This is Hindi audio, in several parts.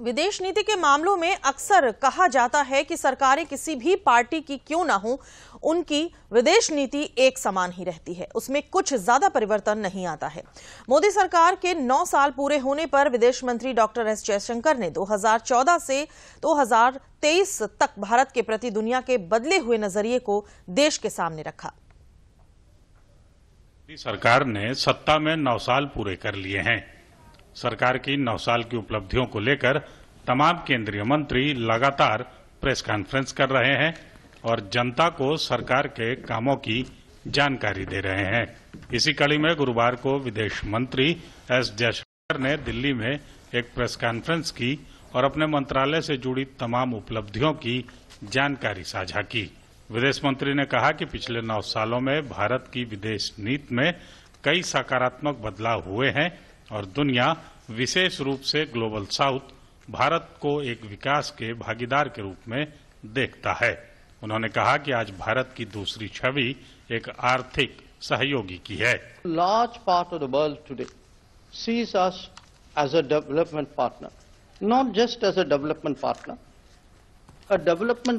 विदेश नीति के मामलों में अक्सर कहा जाता है कि सरकारें किसी भी पार्टी की क्यों ना हो, उनकी विदेश नीति एक समान ही रहती है, उसमें कुछ ज्यादा परिवर्तन नहीं आता है। मोदी सरकार के 9 साल पूरे होने पर विदेश मंत्री डॉक्टर एस जयशंकर ने 2014 से 2023 तक भारत के प्रति दुनिया के बदले हुए नजरिए को देश के सामने रखा। सरकार ने सत्ता में 9 साल पूरे कर लिए हैं। सरकार की 9 साल की उपलब्धियों को लेकर तमाम केंद्रीय मंत्री लगातार प्रेस कॉन्फ्रेंस कर रहे हैं और जनता को सरकार के कामों की जानकारी दे रहे हैं। इसी कड़ी में गुरुवार को विदेश मंत्री एस जयशंकर ने दिल्ली में एक प्रेस कॉन्फ्रेंस की और अपने मंत्रालय से जुड़ी तमाम उपलब्धियों की जानकारी साझा की। विदेश मंत्री ने कहा कि पिछले 9 सालों में भारत की विदेश नीति में कई सकारात्मक बदलाव हुए हैं और दुनिया, विशेष रूप से ग्लोबल साउथ, भारत को एक विकास के भागीदार के रूप में देखता है। उन्होंने कहा कि आज भारत की दूसरी छवि एक आर्थिक सहयोगी की है। Large part of the world today sees us as a development partner, not just as a development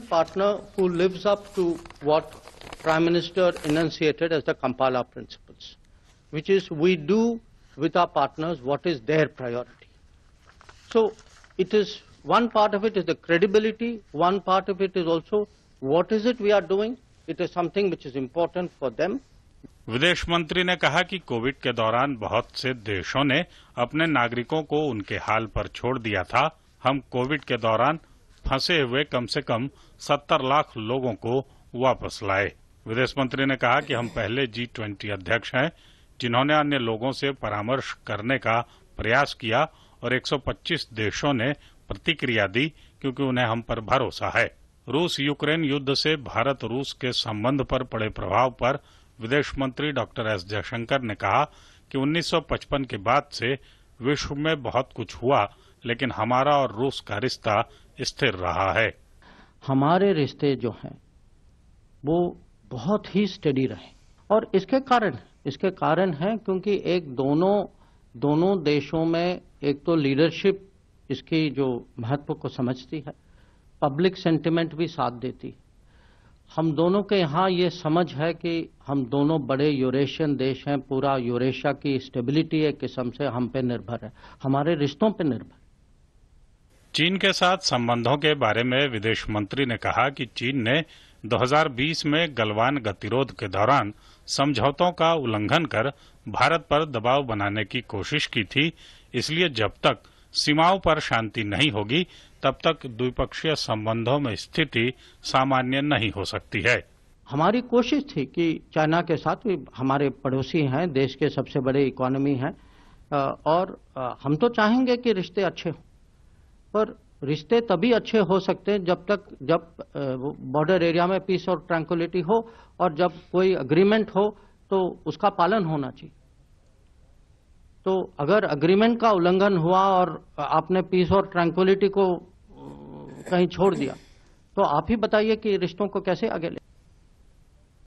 partner who lives up to what Prime Minister enunciated as the Kampala principles, which is we do with our partners what is their priority. So it is, one part of it is the credibility, one part of it is also what is it we are doing. It is something which is important for them. विदेश मंत्री ने कहा कि कोविड के दौरान बहुत से देशों ने अपने नागरिकों को उनके हाल पर छोड़ दिया था। हम कोविड के दौरान फंसे हुए कम से कम 70 लाख लोगों को वापस लाए। विदेश मंत्री ने कहा कि हम पहले G20 अध्यक्ष हैं जिन्होंने अन्य लोगों से परामर्श करने का प्रयास किया और 125 देशों ने प्रतिक्रिया दी क्योंकि उन्हें हम पर भरोसा है। रूस यूक्रेन युद्ध से भारत रूस के संबंध पर पड़े प्रभाव पर विदेश मंत्री डॉक्टर एस जयशंकर ने कहा कि 1955 के बाद से विश्व में बहुत कुछ हुआ, लेकिन हमारा और रूस का रिश्ता स्थिर रहा है। हमारे रिश्ते जो हैं वो बहुत ही स्टेडी रहे और इसके कारण है क्योंकि एक दोनों देशों में एक तो लीडरशिप इसकी जो महत्व को समझती है, पब्लिक सेंटिमेंट भी साथ देती है। हम दोनों के यहाँ ये समझ है कि हम दोनों बड़े यूरेशियन देश हैं, पूरा यूरेशिया की स्टेबिलिटी एक किस्म से हम पे निर्भर है, हमारे रिश्तों पे निर्भर। चीन के साथ संबंधों के बारे में विदेश मंत्री ने कहा कि चीन ने 2020 में गलवान गतिरोध के दौरान समझौतों का उल्लंघन कर भारत पर दबाव बनाने की कोशिश की थी, इसलिए जब तक सीमाओं पर शांति नहीं होगी तब तक द्विपक्षीय संबंधों में स्थिति सामान्य नहीं हो सकती है। हमारी कोशिश थी कि चाइना के साथ भी, हमारे पड़ोसी हैं, देश के सबसे बड़े इकोनॉमी हैं और हम तो चाहेंगे कि रिश्ते अच्छे हों, पर रिश्ते तभी अच्छे हो सकते हैं जब बॉर्डर एरिया में पीस और ट्रैंक्विलिटी हो और जब कोई अग्रीमेंट हो तो उसका पालन होना चाहिए। तो अगर अग्रीमेंट का उल्लंघन हुआ और आपने पीस और ट्रैंक्विलिटी को कहीं छोड़ दिया तो आप ही बताइए कि रिश्तों को कैसे आगे ले।